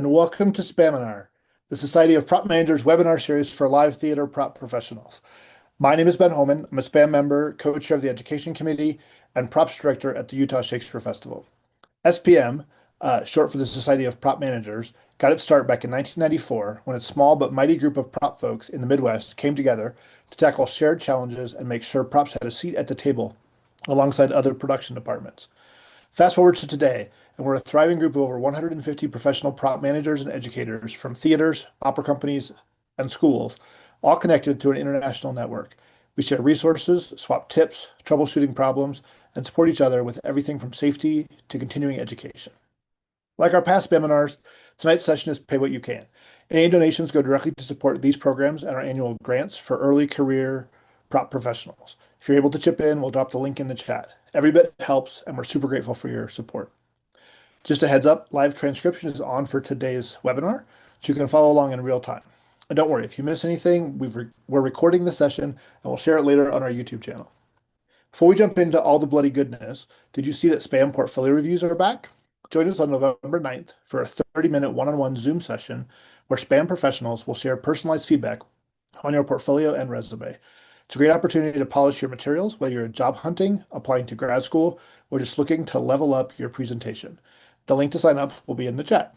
and welcome to Spaminar, the Society of Prop Managers webinar series for live theater prop professionals. My name is Ben Hohman. I'm a SPAM member, co-chair of the Education Committee, and props director at the Utah Shakespeare Festival. SPM, short for the Society of Prop Managers, got its start back in 1994 when a small but mighty group of prop folks in the Midwest came together to tackle shared challenges and make sure props had a seat at the table alongside other production departments. Fast forward to today, and we're a thriving group of over 150 professional prop managers and educators from theaters, opera companies, and schools, all connected through an international network. We share resources, swap tips, troubleshooting problems, and support each other with everything from safety to continuing education. Like our past webinars, tonight's session is Pay What You Can. Any donations go directly to support these programs and our annual grants for early career prop professionals. If you're able to chip in, we'll drop the link in the chat. Every bit helps, and we're super grateful for your support. Just a heads up, live transcription is on for today's webinar, so you can follow along in real time. And don't worry, if you miss anything, we're recording the session, and we'll share it later on our YouTube channel. Before we jump into all the bloody goodness, did you see that spam portfolio reviews are back? Join us on November 9th for a 30-minute one-on-one Zoom session where spam professionals will share personalized feedback on your portfolio and resume. It's a great opportunity to polish your materials, whether you're job hunting, applying to grad school, or just looking to level up your presentation. The link to sign up will be in the chat.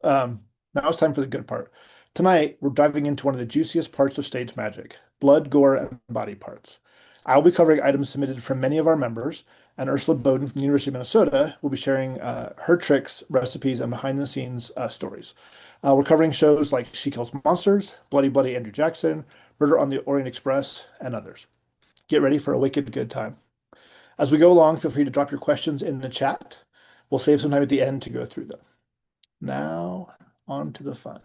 Now it's time for the good part. Tonight, we're diving into one of the juiciest parts of stage magic, blood, gore, and body parts. I'll be covering items submitted from many of our members, and Ursula Bowden from the University of Minnesota will be sharing her tricks, recipes, and behind-the-scenes stories. We're covering shows like She Kills Monsters, Bloody Bloody Andrew Jackson, Murder on the Orient Express, and others. Get ready for a wicked good time. As we go along, feel free to drop your questions in the chat. We'll save some time at the end to go through them. Now, on to the fun.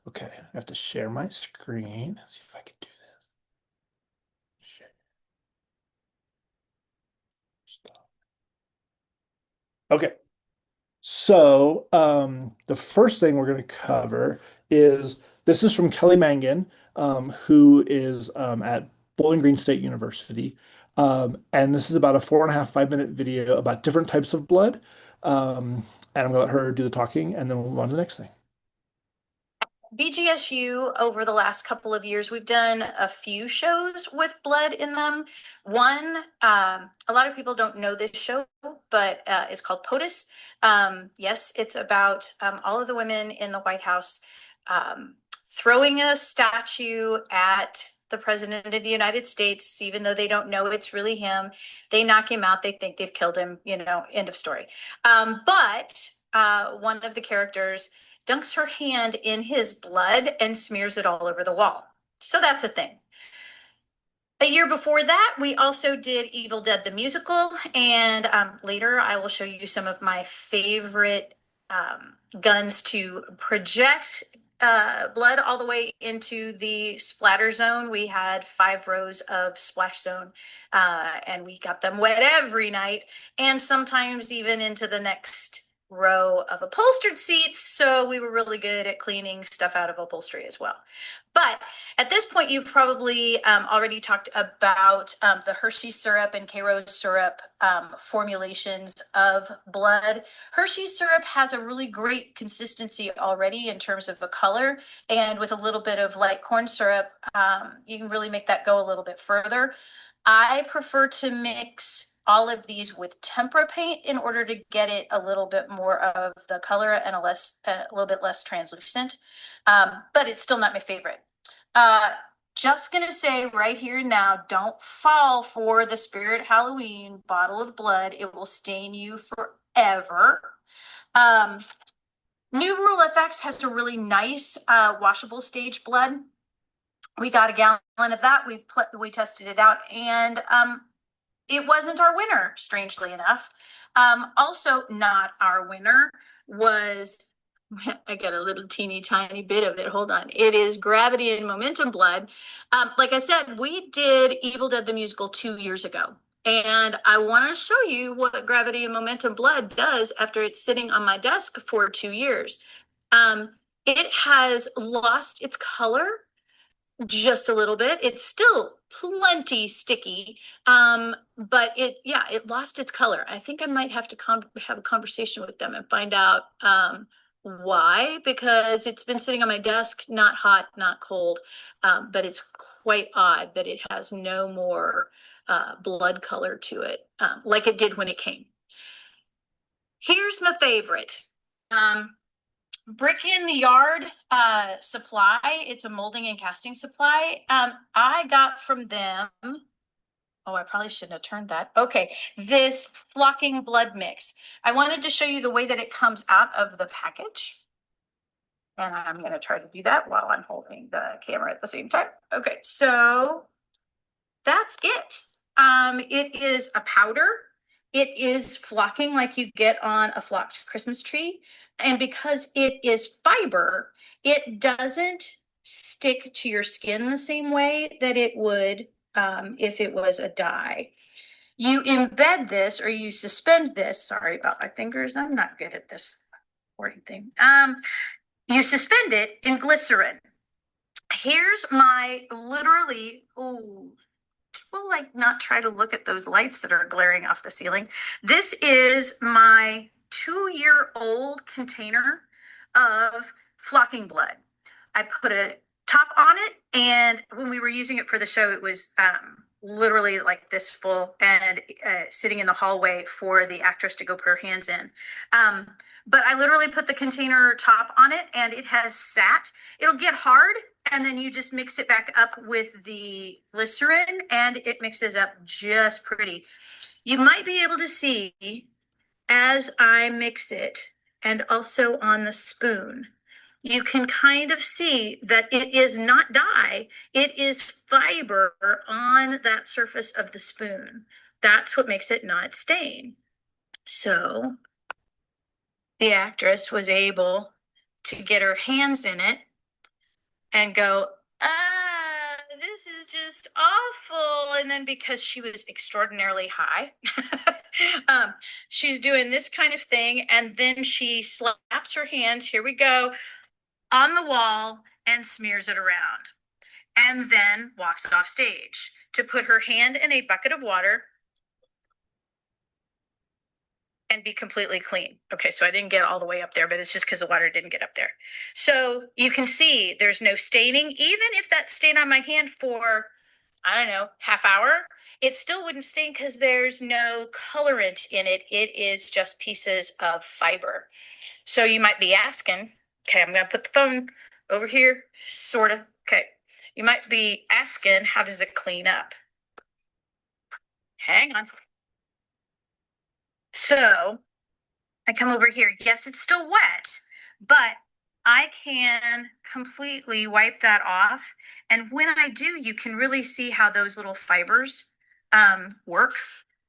Okay, I have to share my screen. Let's see if I can do this. Share. Stop. Okay, so the first thing we're going to cover is this is from Kelly Mangan, who is at Bowling Green State University. And this is about a 4.5 minute video about different types of blood. And I'm going to let her do the talking, and then we'll move on to the next thing. BGSU, over the last couple of years, we've done a few shows with blood in them. One, a lot of people don't know this show, but it's called POTUS. Yes, it's about all of the women in the White House throwing a statue at the President of the United States, even though they don't know it's really him. They knock him out. They think they've killed him, end of story. But one of the characters dunks her hand in his blood and smears it all over the wall. So that's a thing. A year before that, we also did Evil Dead the musical, and later I will show you some of my favorite guns to project blood all the way into the splatter zone. We had 5 rows of splash zone, and we got them wet every night, and sometimes even into the next row of upholstered seats. So we were really good at cleaning stuff out of upholstery as well. But at this point, you've probably already talked about the Hershey syrup and K-Rose syrup formulations of blood. Hershey syrup has a really great consistency already in terms of the color, and with a little bit of light corn syrup, you can really make that go a little bit further. I prefer to mix all of these with tempera paint in order to get it a little bit more of the color and a little bit less translucent, but it's still not my favorite. Just gonna say right here now, don't fall for the Spirit Halloween bottle of blood. It will stain you forever. New Rule FX has a really nice washable stage blood. We got a gallon of that. We tested it out, and it wasn't our winner, strangely enough. Also not our winner was, I got a little teeny tiny bit of it. Hold on. It is Gravity and Momentum blood. Like I said, we did Evil Dead the musical 2 years ago. And I want to show you what Gravity and Momentum blood does after it's sitting on my desk for 2 years. It has lost its color just a little bit. It's still plenty sticky, but it lost its color. I think I might have to have a conversation with them and find out Why? Because it's been sitting on my desk, not hot, not cold, but it's quite odd that it has no more blood color to it, like it did when it came. Here's my favorite. Brick in the Yard supply. It's a molding and casting supply. I got from them. Oh, I probably shouldn't have turned that. Okay, this flocking blood mix. I wanted to show you the way that it comes out of the package. And I'm going to try to do that while I'm holding the camera at the same time. Okay, so that's it. It is a powder. It is flocking like you get on a flocked Christmas tree. And because it is fiber, it doesn't stick to your skin the same way that it would if it was a dye. You embed this or you suspend this. Sorry about my fingers. I'm not good at this recording thing. You suspend it in glycerin. Here's my literally, oh, will like not try to look at those lights that are glaring off the ceiling. This is my 2-year-old container of flocking blood. I put a top on it, and when we were using it for the show, it was literally like this full and sitting in the hallway for the actress to go put her hands in. But I literally put the container top on it, and it has sat. It'll get hard, and then you just mix it back up with the glycerin, and it mixes up just pretty. You might be able to see as I mix it, and also on the spoon, you can kind of see that it is not dye, it is fiber on that surface of the spoon. That's what makes it not stain. So the actress was able to get her hands in it and go, this is just awful. And then because she was extraordinarily high, she's doing this kind of thing. And then she slaps her hands, here we go, on the wall and smears it around. And then walks off stage to put her hand in a bucket of water and be completely clean. Okay, so I didn't get all the way up there, but it's just because the water didn't get up there. So you can see there's no staining. Even if that stayed on my hand for, I don't know, half hour, it still wouldn't stain because there's no colorant in it. It is just pieces of fiber. So you might be asking, okay, I'm going to put the phone over here, sort of. Okay, you might be asking, how does it clean up? Hang on. So I come over here. Yes, it's still wet, but I can completely wipe that off. And when I do, you can really see how those little fibers work.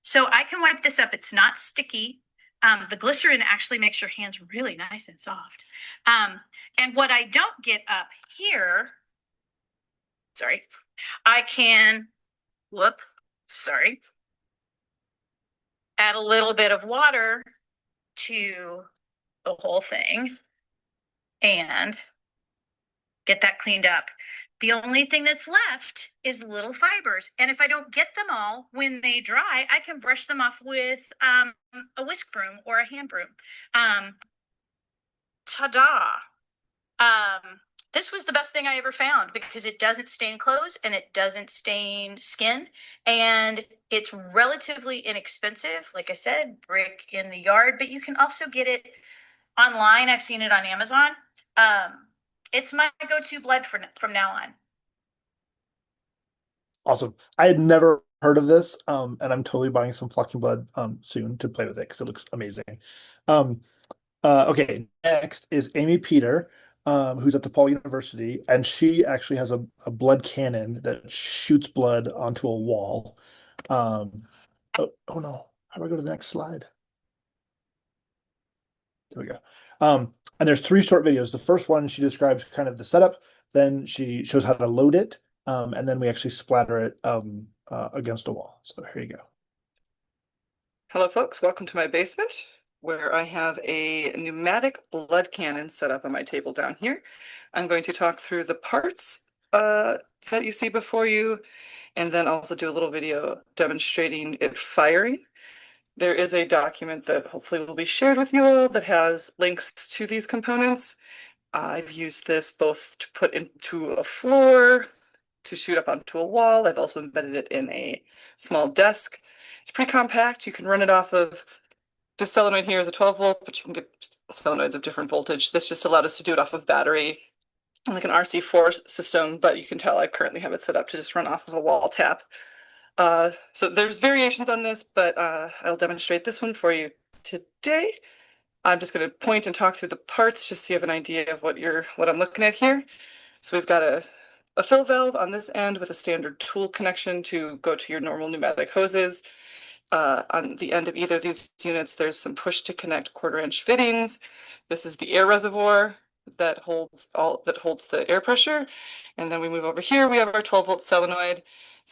So I can wipe this up. It's not sticky. The glycerin actually makes your hands really nice and soft. And what I don't get up here, sorry, I can, add a little bit of water to the whole thing and get that cleaned up. The only thing that's left is little fibers. And if I don't get them all when they dry, I can brush them off with a whisk broom or a hand broom. Ta-da! This was the best thing I ever found because it doesn't stain clothes and it doesn't stain skin. And it's relatively inexpensive. Like I said, brick in the yard, but you can also get it online. I've seen it on Amazon. It's my go-to blood from now on. Awesome. I had never heard of this, and I'm totally buying some Flocking Blood soon to play with it because it looks amazing. Um, okay, next is Amy Peter, who's at DePaul University, and she actually has a blood cannon that shoots blood onto a wall. Oh no, how do I go to the next slide? There we go. And there's 3 short videos. The first one, she describes kind of the setup, then she shows how to load it, and then we actually splatter it against a wall. So here you go. Hello folks, welcome to my basement where I have a pneumatic blood cannon set up on my table down here. I'm going to talk through the parts that you see before you and then also do a little video demonstrating it firing. There is a document that hopefully will be shared with you all that has links to these components. I've used this both to put into a floor, to shoot up onto a wall. I've also embedded it in a small desk. It's pretty compact. You can run it off of this solenoid here is a 12 volt, but you can get solenoids of different voltage. This just allowed us to do it off of battery, like an RC4 system, but you can tell I currently have it set up to just run off of a wall tap. So there's variations on this, but I'll demonstrate this one for you today. I'm just going to point and talk through the parts just so you have an idea of what I'm looking at here. So we've got a fill valve on this end with a standard tool connection to go to your normal pneumatic hoses. On the end of either of these units, there's some push to connect 1/4-inch fittings. This is the air reservoir that holds the air pressure. And then we move over here, we have our 12-volt solenoid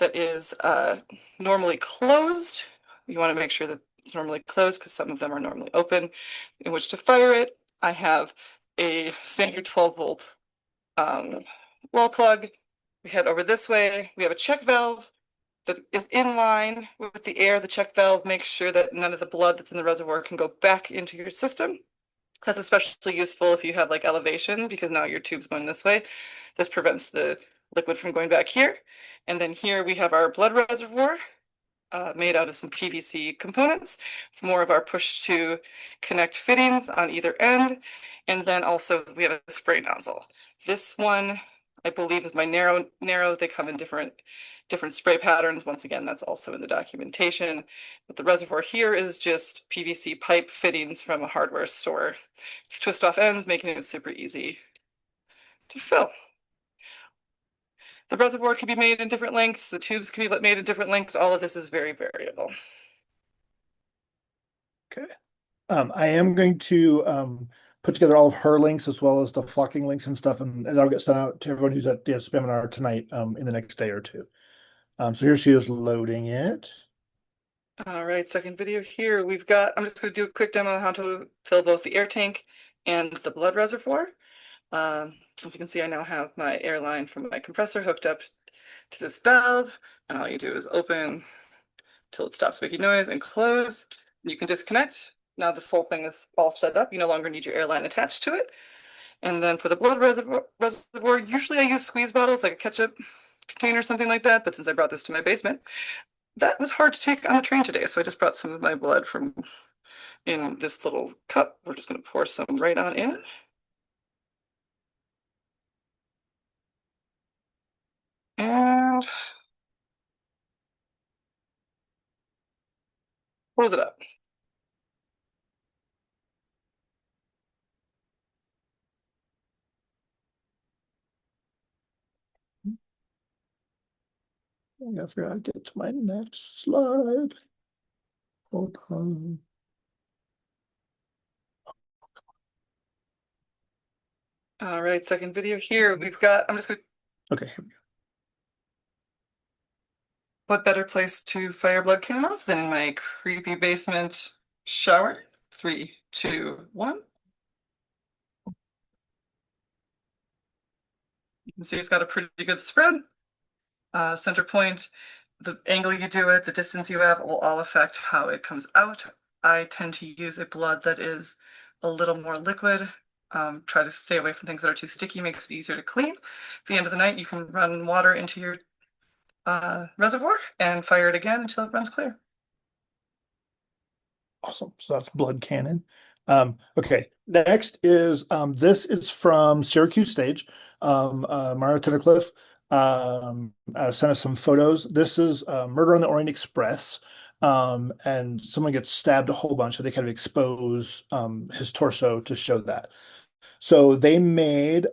that is normally closed. You want to make sure that it's normally closed because some of them are normally open in which to fire it. I have a standard 12-volt wall plug. We head over this way. We have a check valve that is in line with the air. The check valve makes sure that none of the blood that's in the reservoir can go back into your system. That's especially useful if you have like elevation, because now your tube's going this way. This prevents the liquid from going back here. And then here we have our blood reservoir made out of some PVC components. It's more of our push to connect fittings on either end. And then also we have a spray nozzle. This one, I believe, is my narrow. They come in different spray patterns. Once again, that's also in the documentation. But the reservoir here is just PVC pipe fittings from a hardware store. Twist off ends, making it super easy to fill. The reservoir can be made in different lengths. The tubes can be made in different lengths. All of this is very variable. Okay. I am going to put together all of her links as well as the flocking links and stuff, and that'll get sent out to everyone who's at the Spaminar tonight in the next day or two. So here she is loading it. All right, second video here. I'm just going to do a quick demo on how to fill both the air tank and the blood reservoir. As you can see, I now have my air line from my compressor hooked up to this valve, and all you do is open till it stops making noise and close. You can disconnect. Now this whole thing is all set up. You no longer need your air line attached to it. And then for the blood reservoir, usually I use squeeze bottles, like a ketchup container or something like that. But since I brought this to my basement, that was hard to take on a train today. So I just brought some of my blood from in this little cup. We're just going to pour some right on in. And close it up. I forgot to get to my next slide. Hold on. All right, second video here. I'm just going to. Okay, here we go. What better place to fire blood cannon off than in my creepy basement shower? 3, 2, 1. You can see it's got a pretty good spread. Center point, the angle you do it, the distance you have will all affect how it comes out. I tend to use a blood that is a little more liquid. Try to stay away from things that are too sticky, makes it easier to clean. At the end of the night, you can run water into your reservoir and fire it again until it runs clear. Awesome. So that's blood cannon. Okay, next is this is from Syracuse Stage. Mara Tunnicliffe sent us some photos. This is Murder on the Orient Express. And someone gets stabbed a whole bunch, so they kind of expose his torso to show that. So they made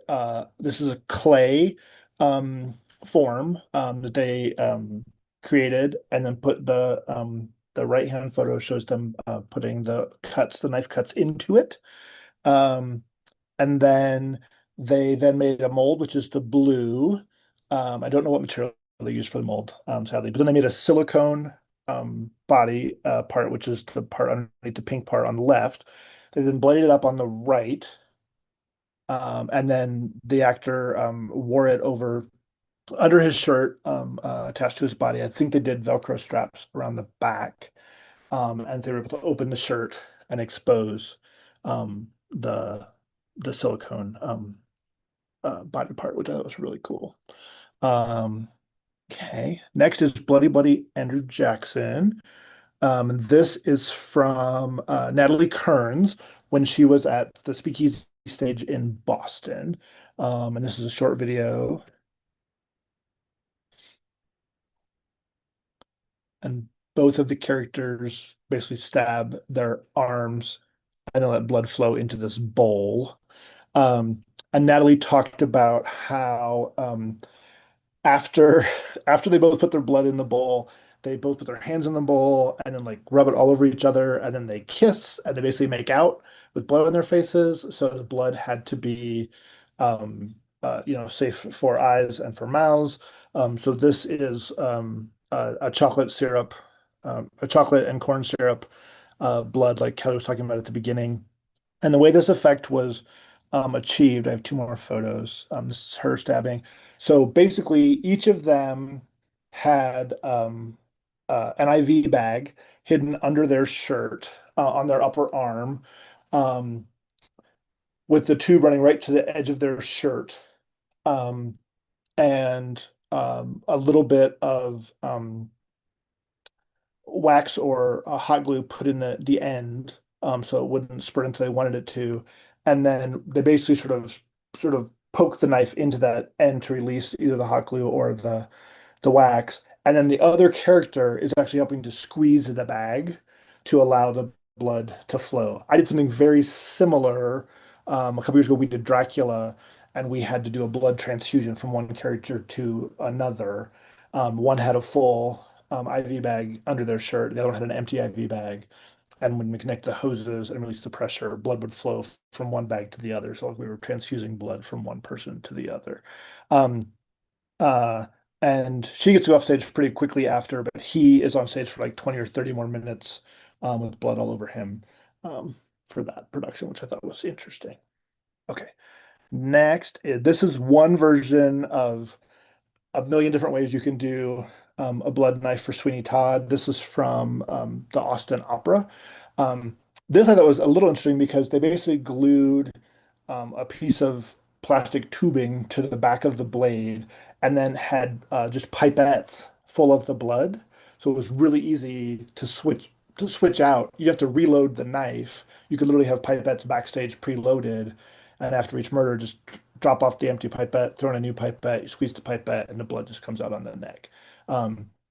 this is a clay form that they created, and then put the right hand photo shows them putting the knife cuts into it. And then they made a mold, which is the blue. I don't know what material they used for the mold, sadly, but then they made a silicone body part, which is the part underneath the pink part on the left. They then bladed it up on the right. And then the actor wore it under his shirt, attached to his body. I think they did Velcro straps around the back. and they were able to open the shirt and expose the silicone body part, which I thought was really cool. Um, okay, next is Bloody Bloody Andrew Jackson. This is from Natalie Kearns when she was at the Speakeasy stage in Boston. And this is a short video. And both of the characters basically stab their arms and then let blood flow into this bowl. Um, and Natalie talked about how after after they both put their blood in the bowl, they both put their hands in the bowl and then like rub it all over each other, and then they kiss and they basically make out with blood on their faces. So the blood had to be safe for eyes and for mouths. So this is a chocolate syrup, a chocolate and corn syrup blood, like Kelly was talking about at the beginning. And the way this effect was achieved, I have two more photos. This is her stabbing. So basically, each of them had an IV bag hidden under their shirt on their upper arm, um, with the tube running right to the edge of their shirt, um, and a little bit of wax or hot glue put in the end, so it wouldn't spread until they wanted it to. And then they basically sort of poke the knife into that end to release either the hot glue or the wax. And then the other character is actually helping to squeeze the bag to allow the blood to flow. I did something very similar a couple years ago. We did Dracula, and we had to do a blood transfusion from one character to another. One had a full IV bag under their shirt. The other one had an empty IV bag. And when we connect the hoses and release the pressure, blood would flow from one bag to the other. So we were transfusing blood from one person to the other. Um, uh, and she gets to go off stage pretty quickly after, but he is on stage for like 20 or 30 more minutes with blood all over him for that production, which I thought was interesting. Okay. Next, this is one version of a million different ways you can do a blood knife for Sweeney Todd. This is from the Austin Opera. Um, this I thought was a little interesting because they basically glued a piece of plastic tubing to the back of the blade and then had just pipettes full of the blood. So it was really easy to switch out. You have to reload the knife. You could literally have pipettes backstage preloaded, and after each murder, just drop off the empty pipette, throw in a new pipette, you squeeze the pipette, and the blood just comes out on the neck.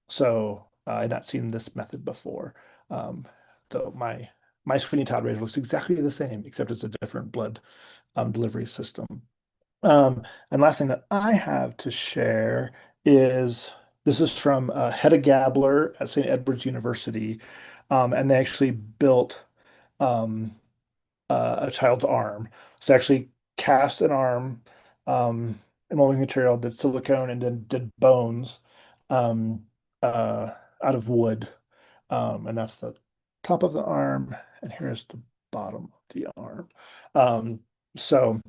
So I'd not seen this method before. Though my Sweeney Todd razor looks exactly the same, except it's a different blood delivery system. And last thing that I have to share is this is from Hedda Gabler at St. Edward's University, and they actually built um, a child's arm. So they actually cast an arm in molding material, did silicone, and then did bones um, out of wood. And that's the top of the arm, and here's the bottom of the arm. Um, so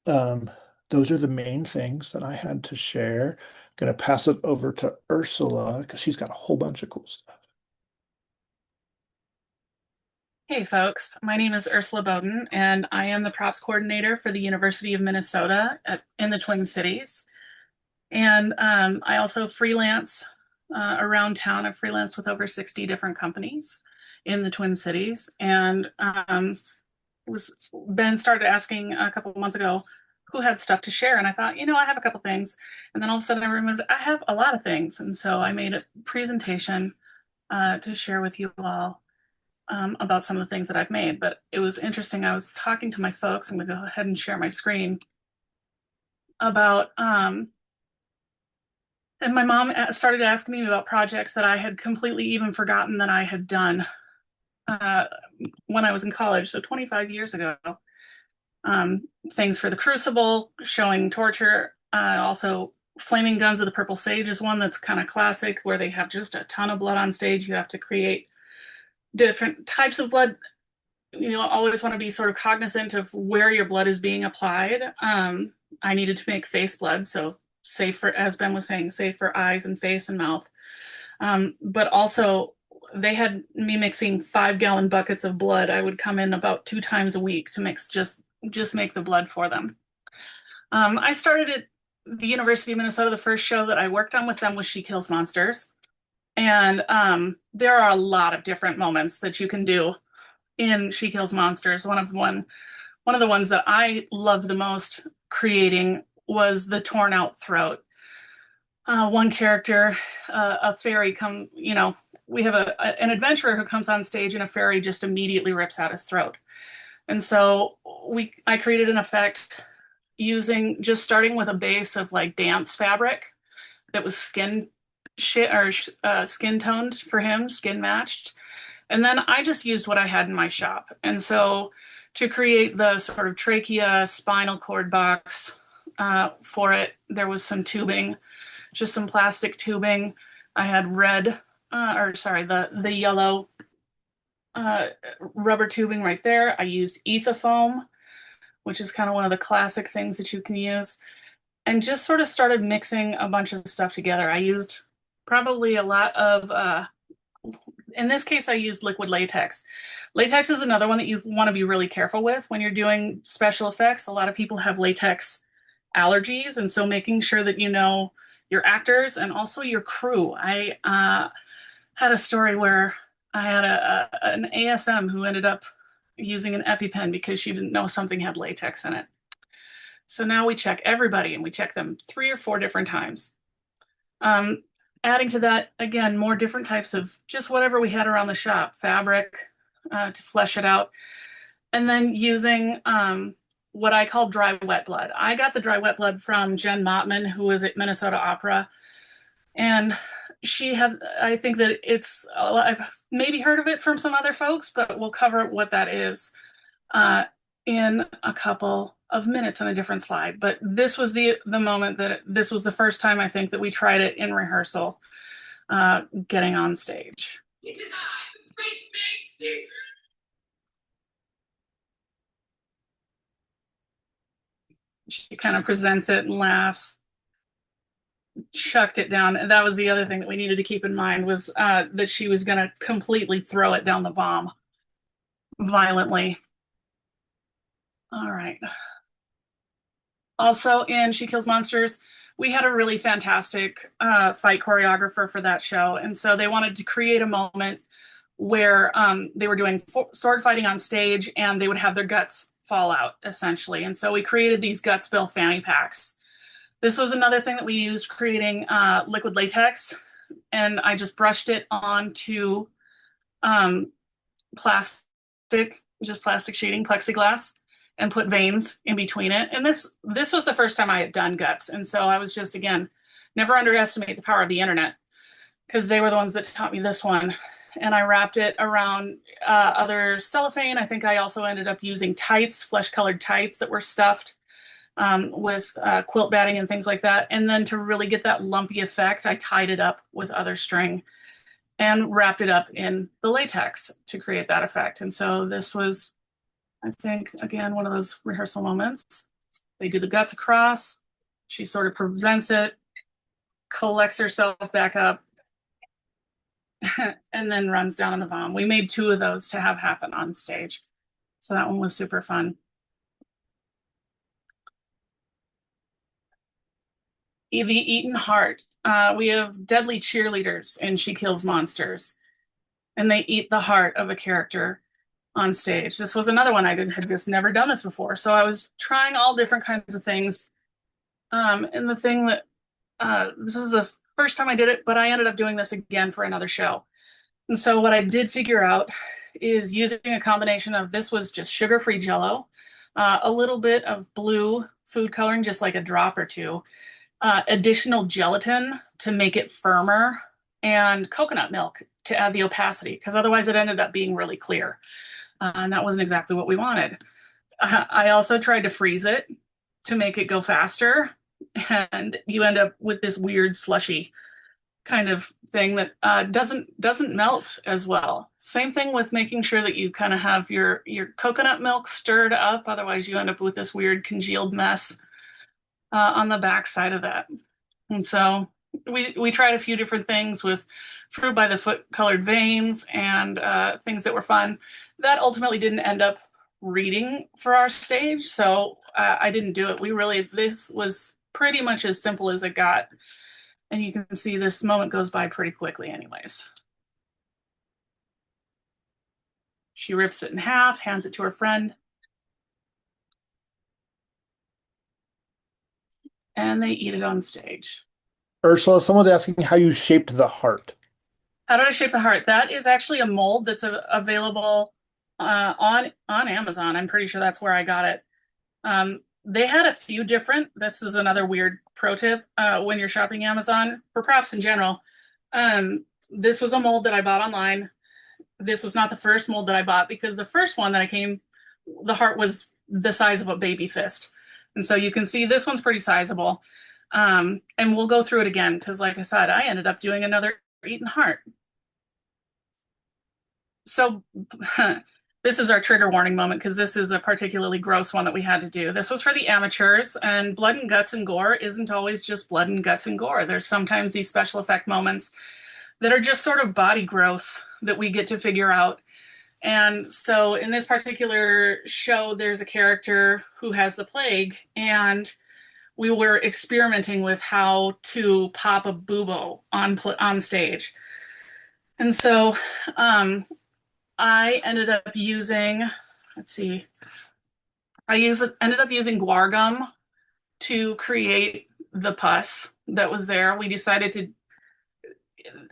um, those are the main things that I had to share. Gonna pass it over to Ursula because she's got a whole bunch of cool stuff. Hey folks, my name is Ursula Bowden and I am the props coordinator for the University of Minnesota in the Twin Cities. And I also freelance around town. I've freelanced with over 60 different companies in the Twin Cities. And Ben started asking a couple of months ago who had stuff to share. And I thought, I have a couple things. And then all of a sudden I remembered I have a lot of things. And so I made a presentation to share with you all about some of the things that I've made. But it was interesting. I was talking to my folks. I'm going to go ahead and share my screen about, and my mom started asking me about projects that I had completely even forgotten that I had done when I was in college, so 25 years ago. Things for the Crucible, showing torture. Also, Flaming Guns of the Purple Sage is one that's kind of classic, where they have just a ton of blood on stage. You have to create different types of blood. Always want to be sort of cognizant of where your blood is being applied. I needed to make face blood, so safe for, as Ben was saying, safe for eyes and face and mouth. But also they had me mixing 5-gallon buckets of blood. I would come in about 2 times a week to mix just make the blood for them. I started at the University of Minnesota. The first show that I worked on with them was She Kills Monsters. And there are a lot of different moments that you can do in She Kills Monsters. One of the ones that I loved the most creating was the torn out throat. One character, a fairy we have an adventurer who comes on stage and a fairy just immediately rips out his throat. And so I created an effect starting with a base of like dance fabric that was skin toned for him, skin matched. And then I just used what I had in my shop. And so to create the sort of trachea spinal cord box for it, there was some tubing, just some plastic tubing. I had the yellow rubber tubing right there. I used ethafoam, which is kind of one of the classic things that you can use, and just sort of started mixing a bunch of stuff together. I used probably a lot of, in this case, I used liquid latex. Latex is another one that you want to be really careful with when you're doing special effects. A lot of people have latex allergies, and so making sure that you know your actors and also your crew. I had a story where I had an ASM who ended up using an EpiPen because she didn't know something had latex in it. So now we check everybody, and we check them 3 or 4 different times. Adding to that, again, more different types of just whatever we had around the shop, fabric to flesh it out. And then using what I call dry wet blood. I got the dry wet blood from Jen Mottman, who was at Minnesota Opera. And she had, I think that I've maybe heard of it from some other folks, but we'll cover what that is in a couple of minutes on a different slide. But this was the moment that this was the first time I think that we tried it in rehearsal, getting on stage. She kind of presents it and laughs, chucked it down. And that was the other thing that we needed to keep in mind was that she was going to completely throw it down the vom violently. All right. Also in She Kills Monsters, we had a really fantastic fight choreographer for that show. And so they wanted to create a moment where they were doing sword fighting on stage and they would have their guts fall out, essentially. And so we created these gut spill fanny packs. This was another thing that we used creating liquid latex. And I just brushed it onto plastic sheeting, plexiglass, and put veins in between it. And this was the first time I had done guts. And so I was just, again, never underestimate the power of the internet, because they were the ones that taught me this one. And I wrapped it around other cellophane. I think I also ended up using tights, flesh-colored tights that were stuffed with quilt batting and things like that. And then to really get that lumpy effect, I tied it up with other string and wrapped it up in the latex to create that effect. And so this was, I think, again, one of those rehearsal moments. They do the guts across. She sort of presents it, collects herself back up, and then runs down in the vom. We made 2 of those to have happen on stage. So that one was super fun. The Eaten Heart. We have deadly cheerleaders in She Kills Monsters, and they eat the heart of a character on stage. This was another one had just never done this before. So I was trying all different kinds of things. And the thing that, this is the first time I did it, but I ended up doing this again for another show. And so what I did figure out is using a combination of, this was just sugar-free Jell-O, a little bit of blue food coloring, just like a drop or 2, additional gelatin to make it firmer, and coconut milk to add the opacity, because otherwise it ended up being really clear. And that wasn't exactly what we wanted. I also tried to freeze it to make it go faster, and you end up with this weird slushy kind of thing that doesn't melt as well. Same thing with making sure that you kind of have your coconut milk stirred up, otherwise you end up with this weird congealed mess on the back side of that. And so we tried a few different things with fruit by the foot colored veins and things that were fun. That ultimately didn't end up reading for our stage, so I didn't do it. This was pretty much as simple as it got. And you can see this moment goes by pretty quickly anyways. She rips it in half, hands it to her friend. And they eat it on stage. Ursula, someone's asking how you shaped the heart. How did I shape the heart? That is actually a mold that's available on Amazon. I'm pretty sure that's where I got it. They had a few different. This is another weird pro tip when you're shopping Amazon for props in general. This was a mold that I bought online. This was not the first mold that I bought because the first one that the heart was the size of a baby fist. And so you can see this one's pretty sizable. And we'll go through it again because, like I said, I ended up doing another eaten heart. So this is our trigger warning moment because this is a particularly gross one that we had to do. This was for the amateurs, and blood and guts and gore isn't always just blood and guts and gore. There's sometimes these special effect moments that are just sort of body gross that we get to figure out. And so in this particular show, there's a character who has the plague, and we were experimenting with how to pop a bubo on stage. And so I ended up using, ended up using guar gum to create the pus that was there. We decided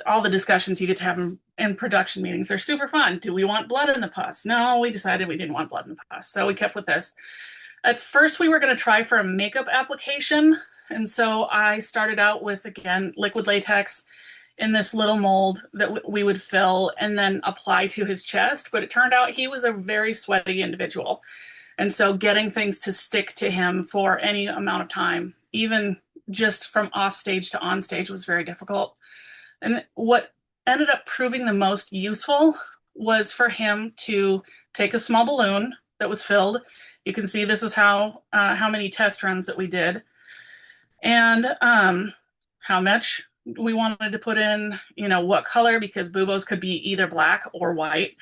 all the discussions you get to have in production meetings, they're super fun. Do we want blood in the pus? No, we decided we didn't want blood in the pus. So we kept with this. At first, we were going to try for a makeup application. And so I started out with, again, liquid latex in this little mold that we would fill and then apply to his chest. But it turned out he was a very sweaty individual. And so getting things to stick to him for any amount of time, even just from off stage to on stage, was very difficult. And what ended up proving the most useful was for him to take a small balloon that was filled. You can see this is how many test runs that we did, and how much we wanted to put in, what color, because buboes could be either black or white.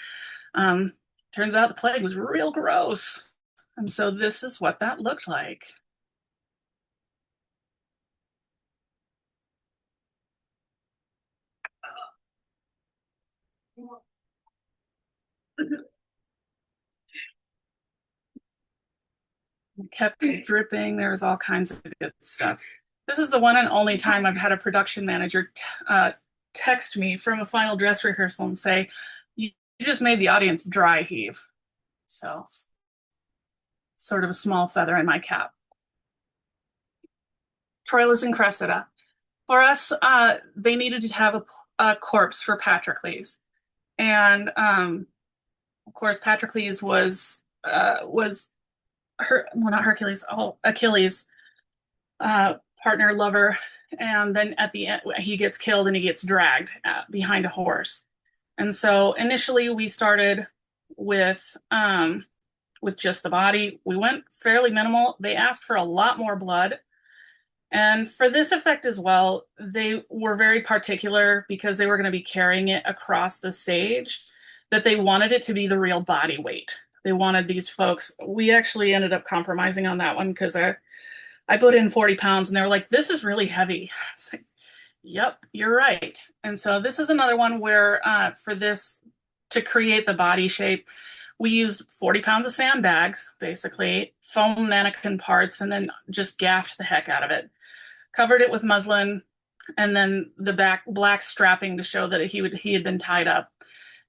Turns out the plague was real gross. And so this is what that looked like. It kept dripping. There was all kinds of good stuff. This is the one and only time I've had a production manager text me from a final dress rehearsal and say, you just made the audience dry heave. So sort of a small feather in my cap. Troilus and Cressida. For us, they needed to have a corpse for Patroclus. And of course, Patroclus was not Hercules, Achilles' partner, lover. And then at the end, he gets killed and he gets dragged behind a horse. And so initially we started with just the body. We went fairly minimal. They asked for a lot more blood. And for this effect as well, they were very particular because they were going to be carrying it across the stage, that they wanted it to be the real body weight. They wanted these folks. We actually ended up compromising on that one because I put in 40 pounds and they were like, this is really heavy. I was like, yep, you're right. And so this is another one where for this, to create the body shape, we used 40 pounds of sandbags, basically, foam mannequin parts, and then just gaffed the heck out of it. Covered it with muslin, and then the black strapping to show that he had been tied up,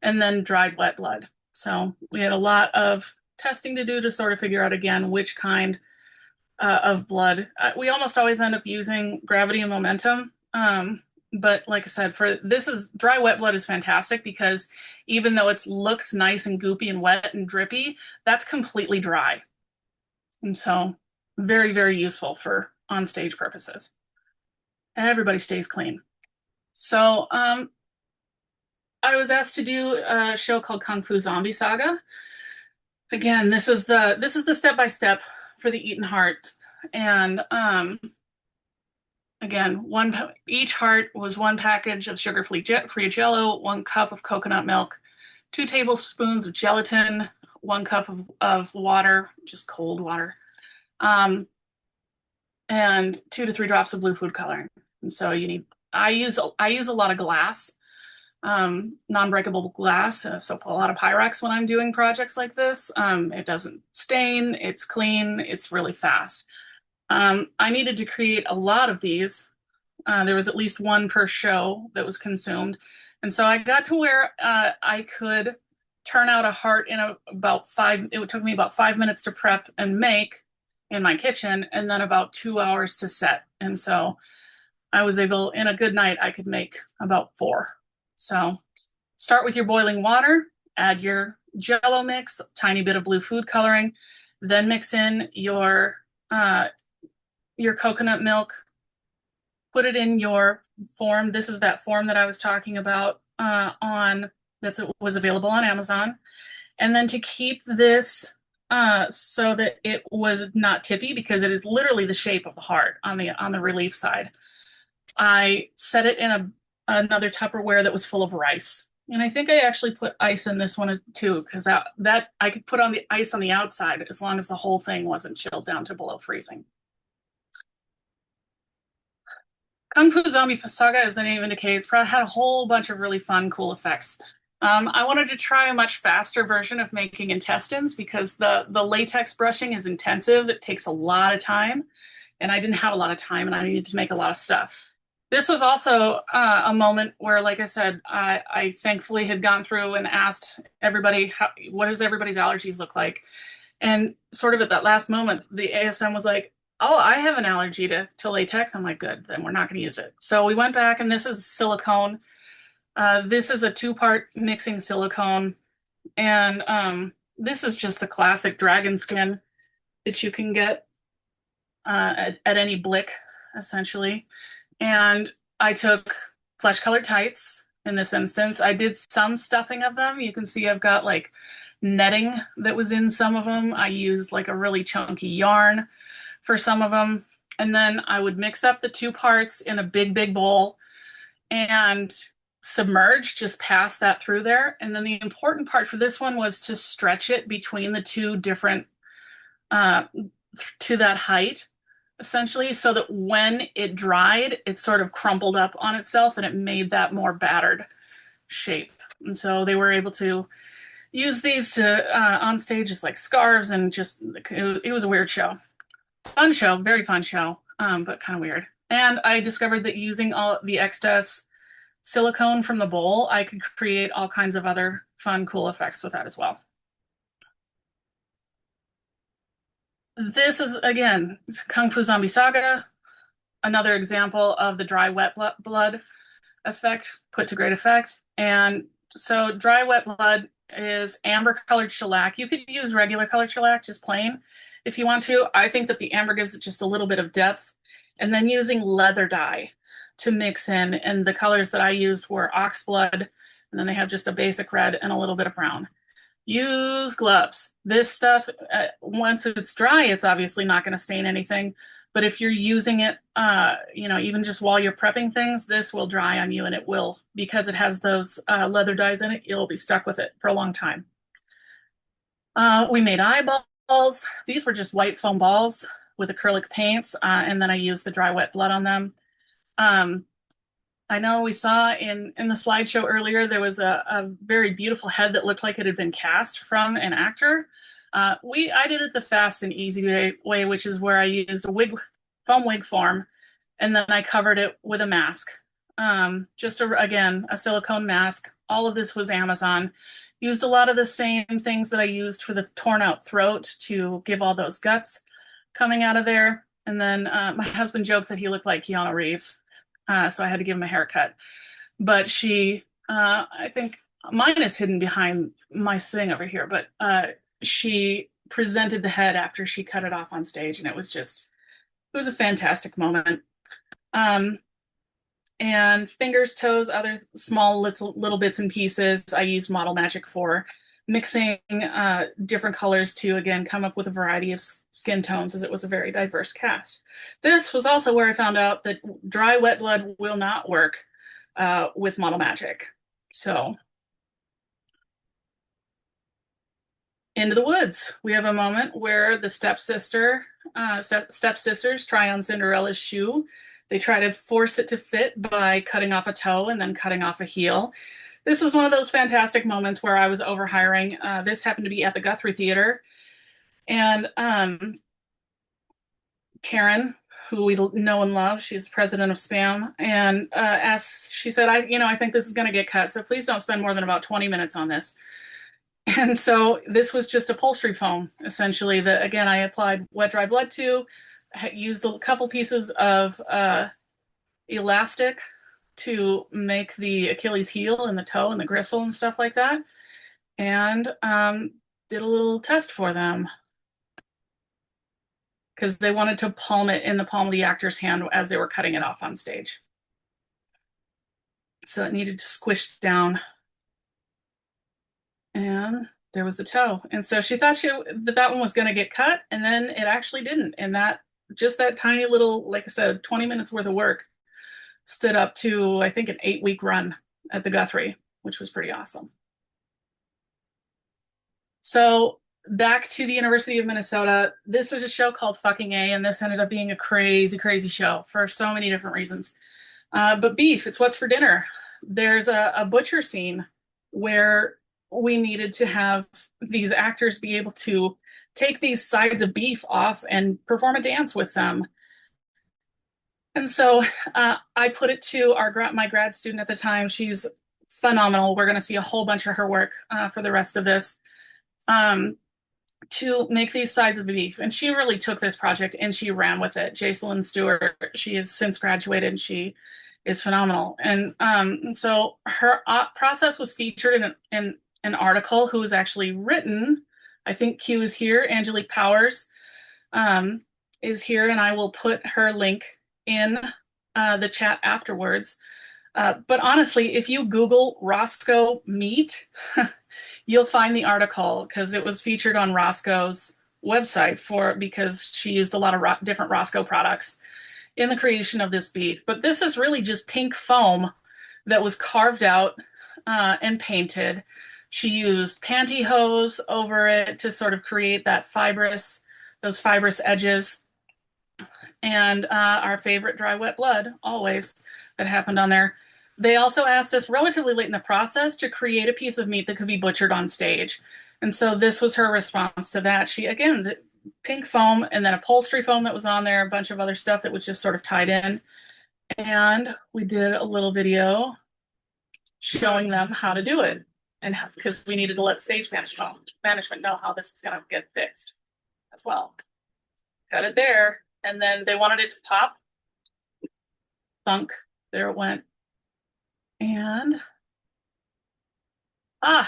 and then dried wet blood. So we had a lot of testing to do to sort of figure out, again, which kind of blood. We almost always end up using gravity and momentum. But like I said, dry wet blood is fantastic because even though it looks nice and goopy and wet and drippy, that's completely dry. And so very, very useful for on-stage purposes. Everybody stays clean. So I was asked to do a show called Kung Fu Zombie Saga. Again, this is the step-by-step for the eaten heart. And again, each heart was 1 package of sugar-free Jello, 1 cup of coconut milk, 2 tablespoons of gelatin, 1 cup of water, just cold water, and 2 to 3 drops of blue food coloring. And so I use a lot of glass, non-breakable glass. So a lot of Pyrex when I'm doing projects like this. It doesn't stain, it's clean, it's really fast. I needed to create a lot of these. There was at least 1 per show that was consumed. And so I got to where I could turn out a heart in it took me about 5 minutes to prep and make in my kitchen, and then about 2 hours to set. And so I was able, in a good night, I could make about 4. So start with your boiling water, add your Jello mix, tiny bit of blue food coloring, then mix in your coconut milk, put it in your form. This is that form that I was talking about was available on Amazon. And then to keep this so that it was not tippy, because it is literally the shape of the heart on the relief side, I set it in another Tupperware that was full of rice. And I think I actually put ice in this one too, because that I could put on the ice on the outside as long as the whole thing wasn't chilled down to below freezing. Kung Fu Zombie Saga, as the name indicates, probably had a whole bunch of really fun, cool effects. I wanted to try a much faster version of making intestines because the latex brushing is intensive. It takes a lot of time, and I didn't have a lot of time, and I needed to make a lot of stuff. This was also a moment where, like I said, I thankfully had gone through and asked everybody, what does everybody's allergies look like? And sort of at that last moment, the ASM was like, oh, I have an allergy to latex. I'm like, good, then we're not going to use it. So we went back, and this is silicone. This is a 2-part mixing silicone. And this is just the classic dragon skin that you can get at any Blick, essentially. And I took flesh-colored tights in this instance. I did some stuffing of them. You can see I've got like netting that was in some of them. I used like a really chunky yarn for some of them. And then I would mix up the 2 parts in a big, big bowl and submerge, just pass that through there. And then the important part for this one was to stretch it between the 2 different, to that height, essentially, so that when it dried, it sort of crumpled up on itself and it made that more battered shape. And so they were able to use these to on stage as like scarves, and just, it was a weird show. Fun show, very fun show, but kind of weird. And I discovered that using all the excess silicone from the bowl, I could create all kinds of other fun, cool effects with that as well. This is, again, Kung Fu Zombie Saga, another example of the dry wet blood effect put to great effect. And so dry wet blood is amber colored shellac. You could use regular colored shellac, just plain, if you want to. I think that the amber gives it just a little bit of depth. And then using leather dye to mix in. And the colors that I used were oxblood, and then they have just a basic red and a little bit of brown. Use gloves. This stuff, once it's dry, it's obviously not going to stain anything. But if you're using it, even just while you're prepping things, this will dry on you, and it will, because it has those leather dyes in it, you'll be stuck with it for a long time. We made eyeballs. These were just white foam balls with acrylic paints, and then I used the dry wet blood on them. I know we saw in the slideshow earlier, there was a very beautiful head that looked like it had been cast from an actor. I did it the fast and easy way, which is where I used a foam wig form, and then I covered it with a mask. Again, a silicone mask. All of this was Amazon. Used a lot of the same things that I used for the torn out throat to give all those guts coming out of there. And then my husband joked that he looked like Keanu Reeves. So I had to give him a haircut. But I think mine is hidden behind my thing over here, but she presented the head after she cut it off on stage, and it was a fantastic moment. And fingers, toes, other small little bits and pieces, I used Model Magic for mixing different colors to, again, come up with a variety of skin tones, as it was a very diverse cast. This was also where I found out that dry wet blood will not work with model magic. So into the woods. We have a moment where the stepsisters try on Cinderella's shoe. They try to force it to fit by cutting off a toe and then cutting off a heel. This was one of those fantastic moments where I was overhiring. This happened to be at the Guthrie Theater. And Karen, who we know and love, she's the president of Spam, and she said, I think this is going to get cut, so please don't spend more than about 20 minutes on this. And so this was just upholstery foam, essentially, that, again, I applied wet, dry blood to, used a couple pieces of elastic to make the Achilles heel and the toe and the gristle and stuff like that, and did a little test for them because they wanted to palm it in the palm of the actor's hand as they were cutting it off on stage. So it needed to squish down. And there was the toe. And so she thought that one was going to get cut, and then it actually didn't. And that tiny little, like I said, 20 minutes worth of work stood up to, I think, an 8-week run at the Guthrie, which was pretty awesome. So back to the University of Minnesota. This was a show called Fucking A, and this ended up being a crazy, crazy show for so many different reasons. But beef, it's what's for dinner. There's a butcher scene where we needed to have these actors be able to take these sides of beef off and perform a dance with them. And so I put it to my grad student at the time. She's phenomenal. We're going to see a whole bunch of her work for the rest of this, to make these sides of beef. And she really took this project and she ran with it. Jacelyn Stewart, she has since graduated, and she is phenomenal. And so her process was featured in an article who was actually written. I think Q is here. Angelique Powers is here, and I will put her link in the chat afterwards. But honestly, if you Google Roscoe meat, you'll find the article, because it was featured on Roscoe's website because she used a lot of different Roscoe products in the creation of this beef. But this is really just pink foam that was carved out and painted. She used pantyhose over it to sort of create those fibrous edges. And our favorite dry wet blood, always, that happened on there. They also asked us relatively late in the process to create a piece of meat that could be butchered on stage. And so this was her response to that. She, again, the pink foam and then upholstery foam that was on there, a bunch of other stuff that was just sort of tied in. And we did a little video showing them how to do it. And because we needed to let stage management know how this was going to get fixed as well. Got it there. And then they wanted it to pop. Thunk. There it went. And I'm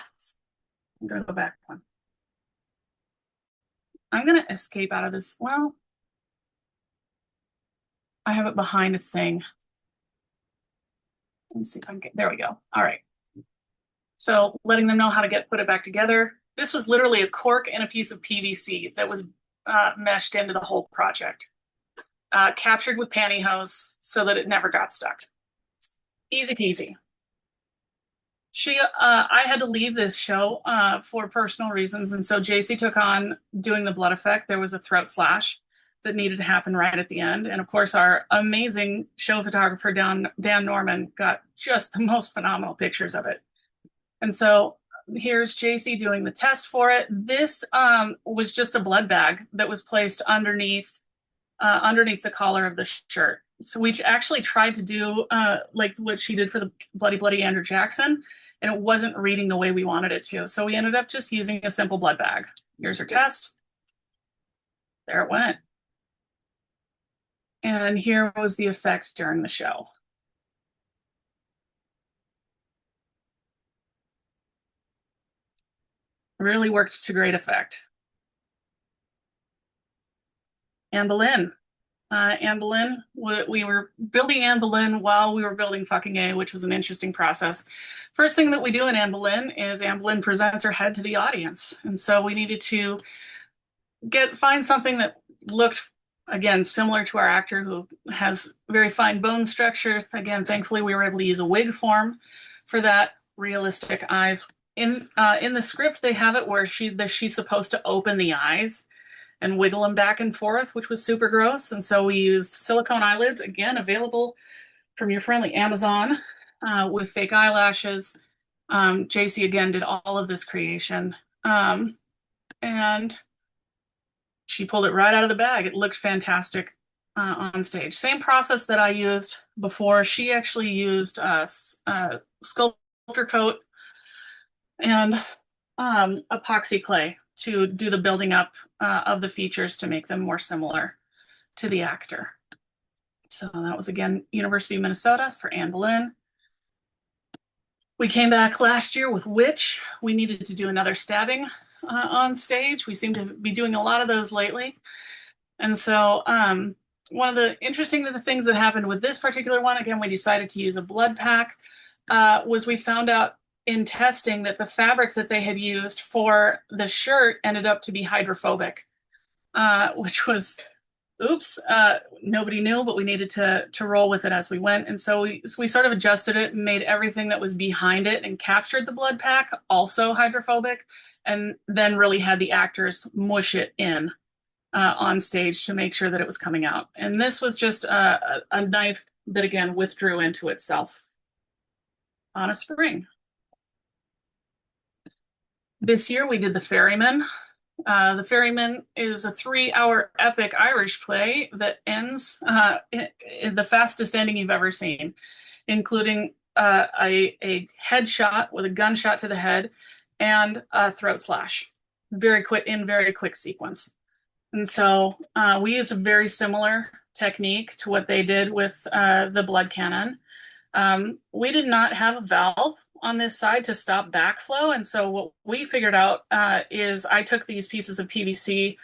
going to go back one. I'm going to escape out of this. Well, I have it behind a thing. Let's see if I can there we go. All right. So letting them know how to put it back together. This was literally a cork and a piece of PVC that was meshed into the whole project. Captured with pantyhose so that it never got stuck. Easy peasy. I had to leave this show for personal reasons, and so JC took on doing the blood effect. There was a throat slash that needed to happen right at the end, and of course our amazing show photographer Dan Norman got just the most phenomenal pictures of it. And so here's JC doing the test for it. This was just a blood bag that was placed underneath the collar of the shirt. So we actually tried to do like what she did for the Bloody Andrew Jackson, and it wasn't reading the way we wanted it to. So we ended up just using a simple blood bag. Here's her test. There it went. And here was the effect during the show. Really worked to great effect. Anne Boleyn. Anne Boleyn, we were building Anne Boleyn while we were building Fucking A, which was an interesting process. First thing that we do in Anne Boleyn is Anne Boleyn presents her head to the audience. And so we needed to find something that looked, again, similar to our actor who has very fine bone structure. Again, thankfully, we were able to use a wig form for that, realistic eyes. In the script, they have it where she's supposed to open the eyes and wiggle them back and forth, which was super gross. And so we used silicone eyelids, again, available from your friendly Amazon, with fake eyelashes. JC, again, did all of this creation. And she pulled it right out of the bag. It looked fantastic on stage. Same process that I used before. She actually used sculptor coat and epoxy clay to do the building up of the features to make them more similar to the actor. So that was, again, University of Minnesota for Anne Boleyn. We came back last year with Witch. We needed to do another stabbing on stage. We seem to be doing a lot of those lately. And so one of the interesting things that happened with this particular one, again, we decided to use a blood pack, was we found out in testing that the fabric that they had used for the shirt ended up to be hydrophobic, which was, oops, nobody knew, but we needed to roll with it as we went. And so we sort of adjusted it and made everything that was behind it and captured the blood pack also hydrophobic, and then really had the actors mush it in on stage to make sure that it was coming out. And this was just a knife that, again, withdrew into itself on a spring. This year we did The Ferryman. The Ferryman is a 3-hour epic Irish play that ends in the fastest ending you've ever seen, including a headshot with a gunshot to the head and a throat slash, very quick sequence. And so we used a very similar technique to what they did with the blood cannon. We did not have a valve on this side to stop backflow. And so what we figured out is I took these pieces of PVC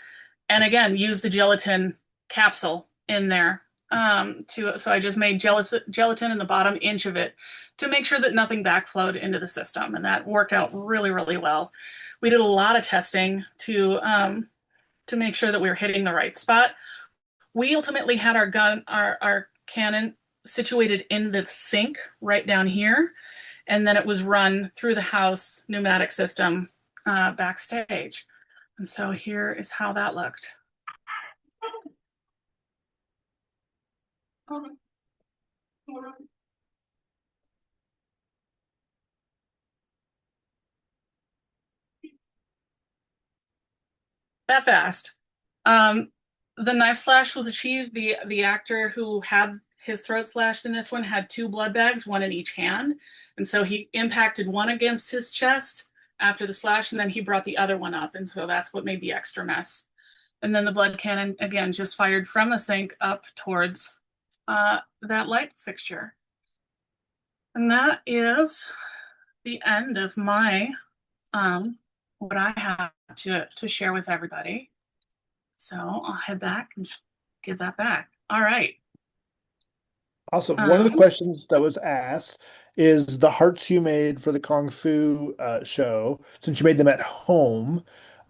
and, again, used the gelatin capsule in there. So I just made gelatin in the bottom inch of it to make sure that nothing backflowed into the system. And that worked out really, really well. We did a lot of testing to make sure that we were hitting the right spot. We ultimately had our cannon situated in the sink right down here. And then it was run through the house pneumatic system backstage. And so here is how that looked. That fast. The knife slash was achieved. The actor who had his throat slashed in this one had 2 blood bags, one in each hand. And so he impacted one against his chest after the slash, and then he brought the other one up. And so that's what made the extra mess. And then the blood cannon, again, just fired from the sink up towards that light fixture. And that is the end of my, what I have to share with everybody. So I'll head back and give that back. All right. Awesome. One of the questions that was asked is the hearts you made for the Kung Fu show, since you made them at home,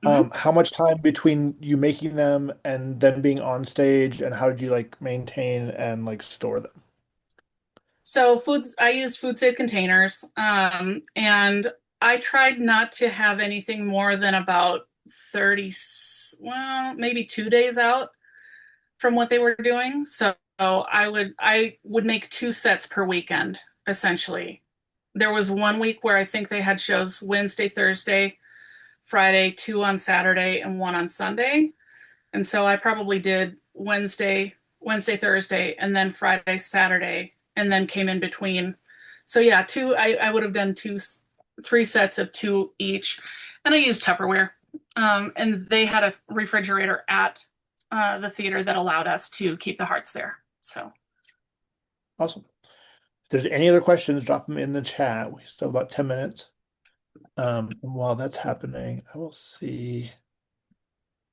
how much time between you making them and then being on stage, and how did you like maintain and like store them? So I used food safe containers, and I tried not to have anything more than about 30, well, maybe 2 days out from what they were doing. So I would make 2 sets per weekend, essentially. There was one week where I think they had shows Wednesday, Thursday, Friday, 2 on Saturday, and 1 on Sunday. And so I probably did Wednesday, Thursday, and then Friday, Saturday, and then came in between. So yeah, I would have done 3 sets of 2 each. And I used Tupperware. And they had a refrigerator at the theater that allowed us to keep the hearts there. So awesome. If there's any other questions, drop them in the chat. We still have about 10 minutes. While that's happening, I will see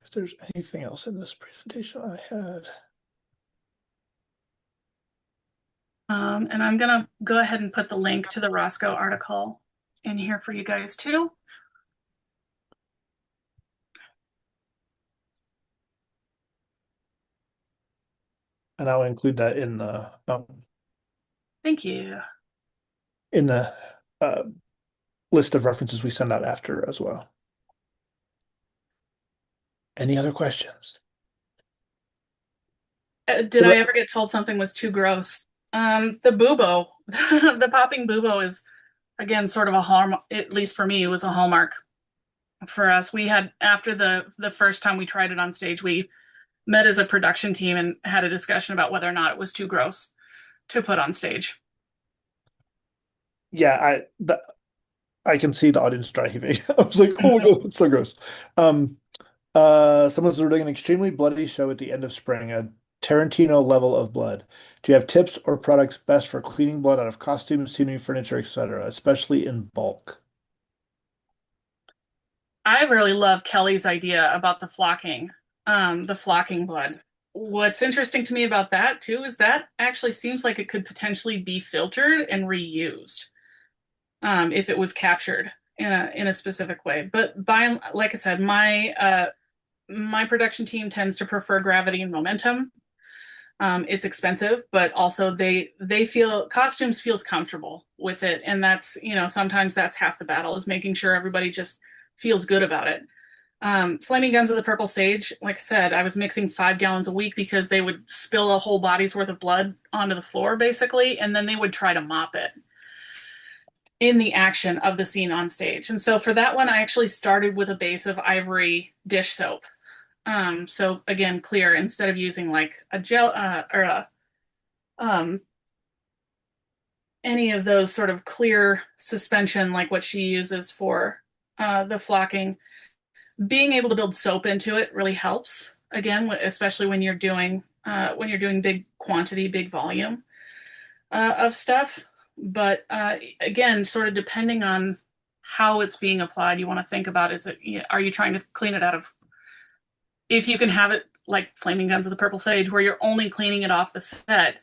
if there's anything else in this presentation I had. And I'm gonna go ahead and put the link to the Roscoe article in here for you guys too. And I'll include that Thank you. in the uh, list of references we send out after as well. Any other questions? Did I ever get told something was too gross? The bubo, the popping bubo is again sort of a hallmark. At least for me, it was a hallmark for us. We had after the first time we tried it on stage, we met as a production team and had a discussion about whether or not it was too gross to put on stage. Yeah, I can see the audience dry heaving. I was like, oh my God, that's so gross. Um, someone's doing an extremely bloody show at the end of spring, a Tarantino level of blood. Do you have tips or products best for cleaning blood out of costumes, scenery, furniture, etc., especially in bulk? I really love Kelly's idea about the flocking blood. What's interesting to me about that too is that actually seems like it could potentially be filtered and reused if it was captured in a specific way. But like I said, my production team tends to prefer gravity and momentum. It's expensive, but also they feel costumes feels comfortable with it, and that's sometimes that's half the battle is making sure everybody just feels good about it. Flaming Guns of the Purple Sage, like I said, I was mixing 5 gallons a week because they would spill a whole body's worth of blood onto the floor, basically, and then they would try to mop it in the action of the scene on stage. And so for that one, I actually started with a base of ivory dish soap. So again, clear instead of using like a gel or um, any of those sort of clear suspension like what she uses for the flocking. Being able to build soap into it really helps. Again, especially when you're doing big quantity, big volume of stuff. But again, sort of depending on how it's being applied, you want to think about are you trying to clean it out of, if you can have it like Flaming Guns of the Purple Sage, where you're only cleaning it off the set,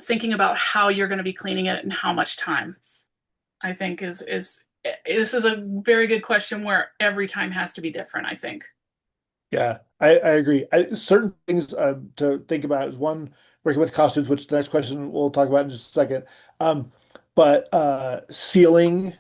thinking about how you're going to be cleaning it and how much time, I think is this is a very good question where every time has to be different, I think. Yeah, I agree. Certain things to think about is one, working with costumes, which the next question we'll talk about in just a second. Um, but sealing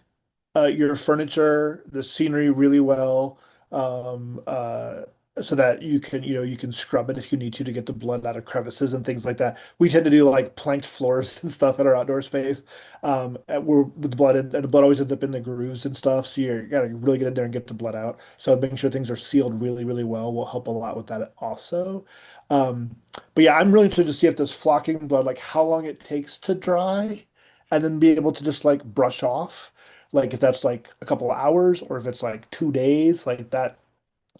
your furniture, the scenery really well, um, uh, so that you can scrub it if you need to get the blood out of crevices and things like that. We tend to do like planked floors and stuff at our outdoor space, with the blood, and the blood always ends up in the grooves and stuff. So you gotta really get in there and get the blood out. So making sure things are sealed really, really well will help a lot with that also. But yeah, I'm really interested to see if this flocking blood, like how long it takes to dry, and then be able to just like brush off, like if that's like a couple of hours or if it's like 2 days, like that.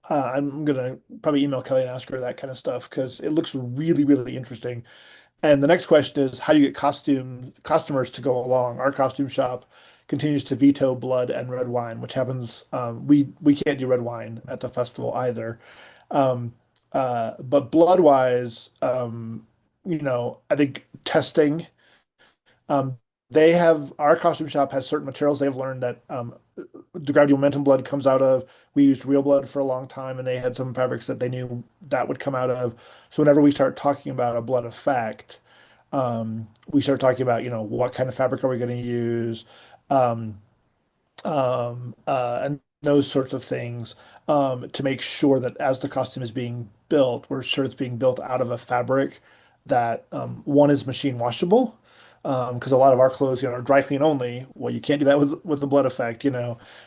I'm gonna probably email Kelly and ask her that kind of stuff because it looks really, really interesting. And the next question is, how do you get customers to go along? Our costume shop continues to veto blood and red wine, which happens. We can't do red wine at the festival either. Um, but blood wise, I think testing. Um, they have our costume shop has certain materials they've learned that the gravity momentum blood comes out of. We used real blood for a long time, and they had some fabrics that they knew that would come out of. So whenever we start talking about a blood effect, we start talking about, what kind of fabric are we going to use, um, and those sorts of things, to make sure that as the costume is being built, we're sure it's being built out of a fabric that, one, is machine washable. Because a lot of our clothes, are dry clean only. Well, you can't do that with the blood effect.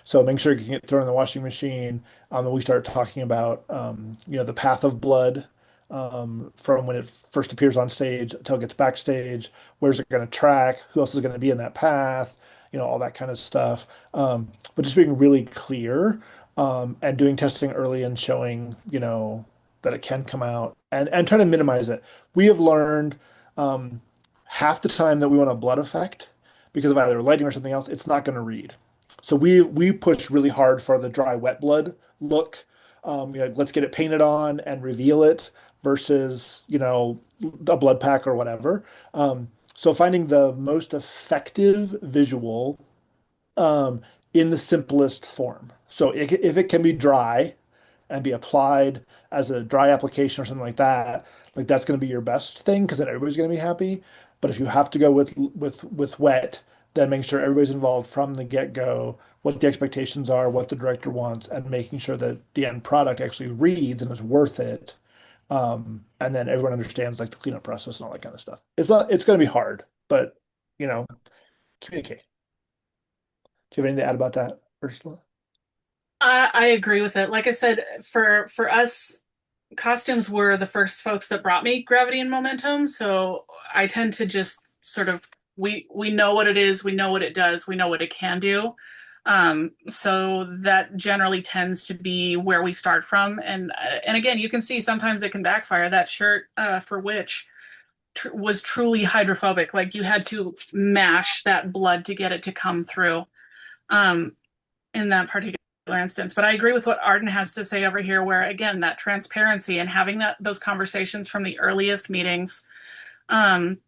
So make sure you can get thrown in the washing machine. And we start talking about, the path of blood, from when it first appears on stage until it gets backstage. Where's it going to track? Who else is going to be in that path? All that kind of stuff. But just being really clear, and doing testing early and showing, that it can come out, and trying to minimize it. We have learned, half the time that we want a blood effect because of either lighting or something else, it's not going to read. So we push really hard for the dry wet blood look. Let's get it painted on and reveal it versus, a blood pack or whatever. So finding the most effective visual, um, in the simplest form. So if it can be dry and be applied as a dry application or something like that, like that's going to be your best thing because then everybody's going to be happy. But if you have to go with wet, then make sure everybody's involved from the get-go, what the expectations are, what the director wants, and making sure that the end product actually reads and is worth it. And then everyone understands like the cleanup process and all that kind of stuff. It's going to be hard, but you know, communicate. Do you have anything to add about that, Ursula? I agree with it. Like I said, for us, costumes were the first folks that brought me gravity and momentum. So I tend to just sort of we know what it is, we know what it does, we know what it can do. So that generally tends to be where we start from. And again, you can see sometimes it can backfire. That shirt for Witch was truly hydrophobic. Like you had to mash that blood to get it to come through. Um, in that particular instance. But I agree with what Arden has to say over here, where again, that transparency and having those conversations from the earliest meetings, um,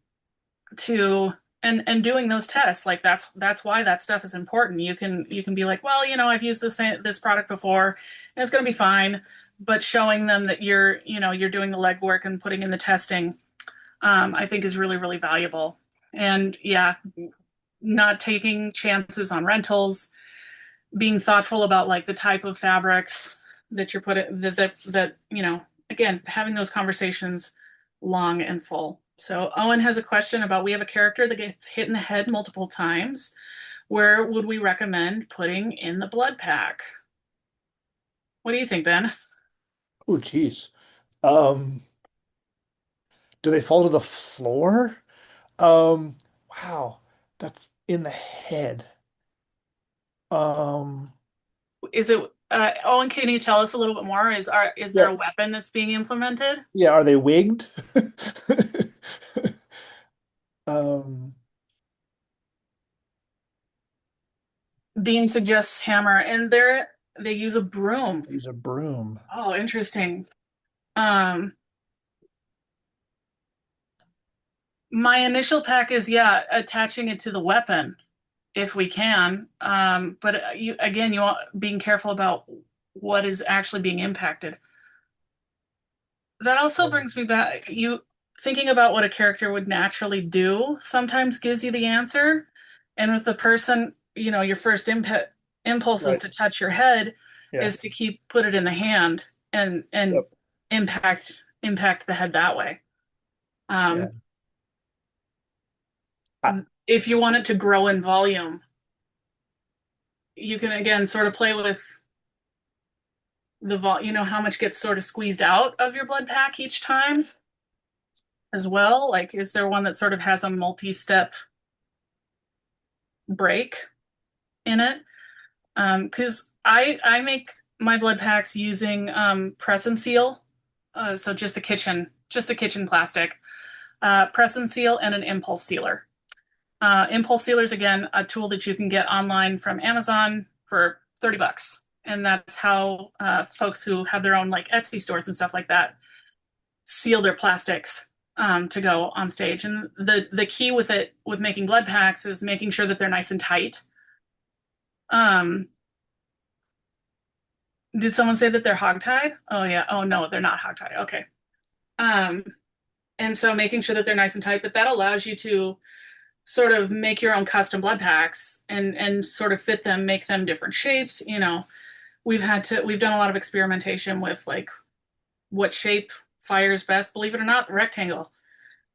to and doing those tests, like that's why that stuff is important. You can be like, well, I've used this product before, and it's going to be fine. But showing them that you're doing the legwork and putting in the testing, I think is really really valuable. And yeah, not taking chances on rentals, being thoughtful about like the type of fabrics that you're putting that again, having those conversations long and full. So Owen has a question about, we have a character that gets hit in the head multiple times. Where would we recommend putting in the blood pack? What do you think, Ben? Oh, geez. Um, do they fall to the floor? Um, wow, that's in the head. Um, Is it Owen, can you tell us a little bit more? Is there yeah, a weapon that's being implemented? yeah, are they wigged? Um, Dean suggests hammer, and they use a broom. use a broom. Oh, interesting. Um, My initial pack is, yeah, attaching it to the weapon if we can. But you want being careful about what is actually being impacted. That also brings me back. You thinking about what a character would naturally do sometimes gives you the answer. And with the person, your first impulse is Right. to touch your head, Yeah. is to put it in the hand and Yep. impact the head that way. Yeah. Um, I, if you want it to grow in volume, you can again sort of play with how much gets sort of squeezed out of your blood pack each time as well. Like, is there one that sort of has a multi-step break in it? Because I make my blood packs using press and seal, so just a kitchen plastic, press and seal, and an impulse sealer. Impulse sealers, again, a tool that you can get online from Amazon for $30. And that's how folks who have their own like Etsy stores and stuff like that seal their plastics to go on stage. And the key with making blood packs is making sure that they're nice and tight. Um, did someone say that they're hogtied? Oh yeah. Oh no, they're not hogtied. Okay. Um, and so making sure that they're nice and tight, but that allows you to sort of make your own custom blood packs and sort of fit them, make them different shapes. We've done a lot of experimentation with like what shape fires best. Believe it or not, rectangle,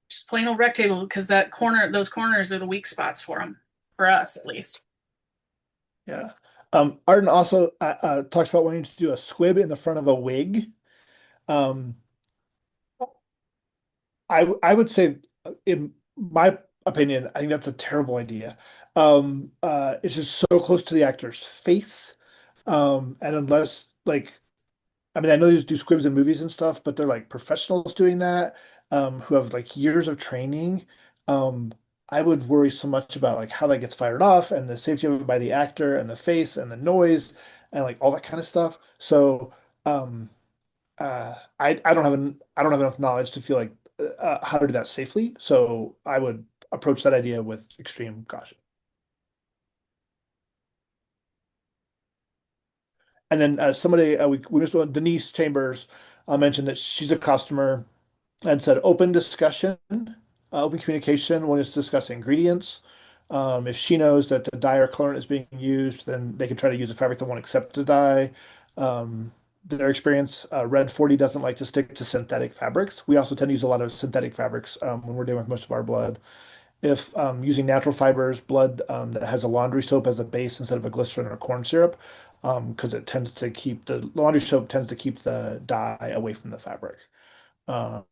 just plain old rectangle, because those corners are the weak spots for them, for us at least. yeah. Arden also talks about wanting to do a squib in the front of a wig. Um, I would say, in my opinion, I think that's a terrible idea. It's just so close to the actor's face. And unless like, I mean, I know they do squibs in movies and stuff, but they're like professionals doing that, who have like years of training. Um, I would worry so much about like how that gets fired off and the safety of it by the actor and the face and the noise and like all that kind of stuff. So, um, I don't have enough knowledge to feel like how to do that safely. So I would approach that idea with extreme caution. And then somebody, we just Denise Chambers mentioned that she's a customer and said open discussion, open communication when it's discussing ingredients. If she knows that the dye or colorant is being used, then they can try to use a fabric that won't accept the dye. Their experience, Red 40 doesn't like to stick to synthetic fabrics. We also tend to use a lot of synthetic fabrics when we're dealing with most of our blood. If using natural fibers, blood that has a laundry soap as a base instead of a glycerin or corn syrup, because it tends to keep the laundry soap tends to keep the dye away from the fabric. Um,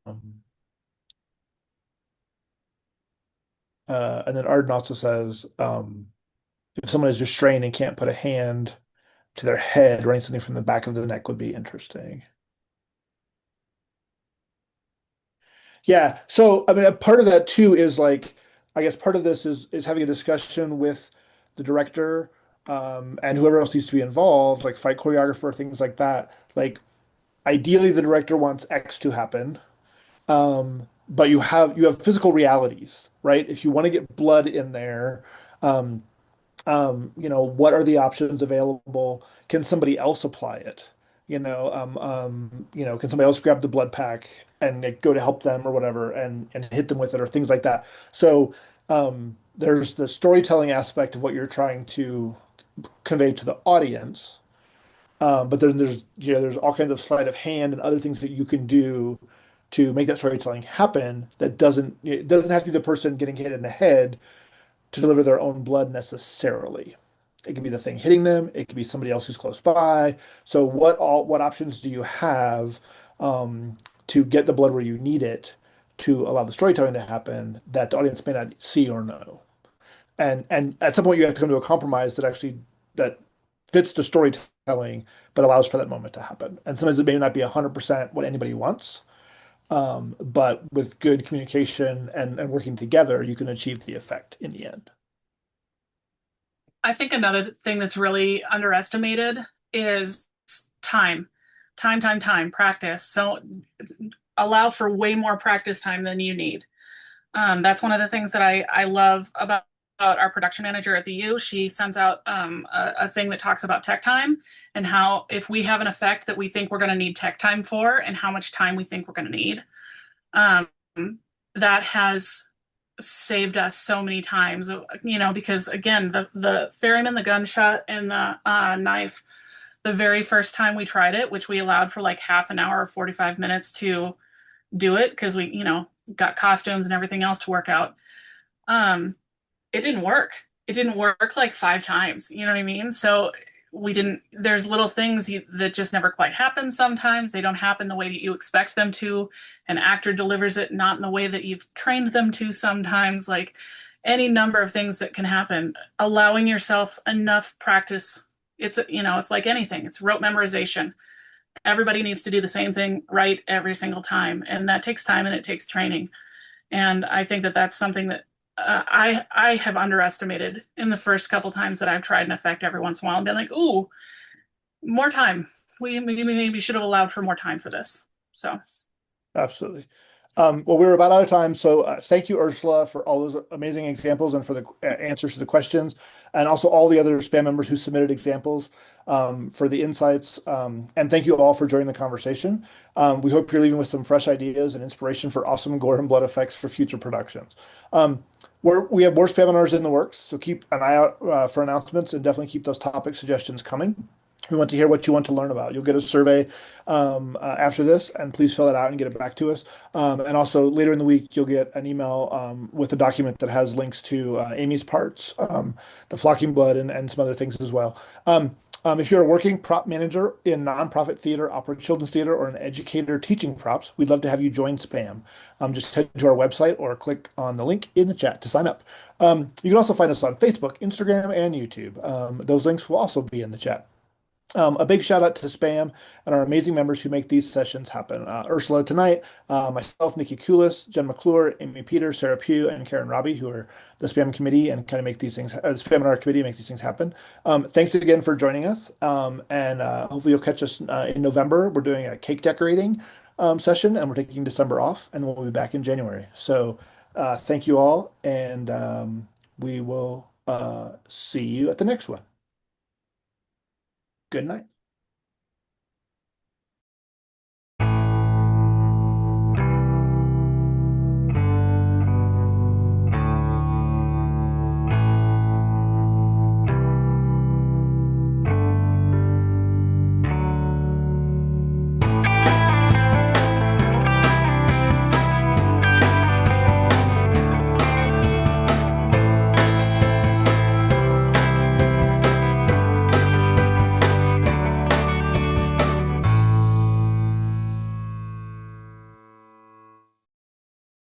and then Arden also says if someone is restrained and can't put a hand to their head, running something from the back of the neck would be interesting. Yeah. So, I mean, a part of that too is like, I guess part of this is having a discussion with the director and whoever else needs to be involved, like fight choreographer, things like that. Like, ideally, the director wants X to happen, but you have physical realities, right? If you want to get blood in there, um, what are the options available? Can somebody else apply it? Can somebody else grab the blood pack and go to help them or whatever and hit them with it or things like that. So there's the storytelling aspect of what you're trying to convey to the audience. But then there's all kinds of sleight of hand and other things that you can do to make that storytelling happen that it doesn't have to be the person getting hit in the head to deliver their own blood necessarily. It can be the thing hitting them. It could be somebody else who's close by. So what options do you have to get the blood where you need it to allow the storytelling to happen that the audience may not see or know? And at some point you have to come to a compromise that fits the storytelling but allows for that moment to happen. And sometimes it may not be 100% what anybody wants, but with good communication and working together, you can achieve the effect in the end. I think another thing that's really underestimated is time. Time, practice. So allow for way more practice time than you need. That's one of the things that I love about our production manager at the U. She sends out a thing that talks about tech time and how if we have an effect that we think we're going to need tech time for and how much time we think we're going to need. Um, that has saved us so many times, because again, the ferryman, the gunshot, and the knife, the very first time we tried it, which we allowed for like half an hour or 45 minutes to do it because we, got costumes and everything else to work out. It didn't work. It didn't work like 5 times. You know what I mean? So there's little things that just never quite happen sometimes. They don't happen the way that you expect them to. An actor delivers it not in the way that you've trained them to sometimes. Like any number of things that can happen. Allowing yourself enough practice. It's like anything. It's rote memorization. Everybody needs to do the same thing right every single time. And that takes time and it takes training. And I think that that's something that I have underestimated in the first couple times that I've tried an effect every once in a while and been like, ooh, more time. We maybe should have allowed for more time for this. So Absolutely. Well, we're about out of time, so thank you, Ursula, for all those amazing examples and for the answers to the questions, and also all the other spam members who submitted examples for the insights. And thank you all for joining the conversation. We hope you're leaving with some fresh ideas and inspiration for awesome gore and blood effects for future productions. We have more spam webinars in the works, so keep an eye out for announcements and definitely keep those topic suggestions coming. We want to hear what you want to learn about. You'll get a survey after this, and please fill it out and get it back to us. And also later in the week, you'll get an email with a document that has links to Amy's parts, the flocking blood, and some other things as well. If you're a working prop manager in nonprofit theater, opera, children's theater, or an educator teaching props, we'd love to have you join SPAM. Just head to our website or click on the link in the chat to sign up. You can also find us on Facebook, Instagram, and YouTube. Those links will also be in the chat. A big shout out to Spam and our amazing members who make these sessions happen. Ursula tonight, myself, Nikki Kulis, Jen McClure, Amy Peter, Sarah Pugh, and Karen Robbie, who are the Spam committee and kind of make these things, the Spam and our committee make these things happen. Thanks again for joining us. And hopefully you'll catch us in November. We're doing a cake decorating session and we're taking December off and we'll be back in January. So thank you all. And we will see you at the next one. Good night.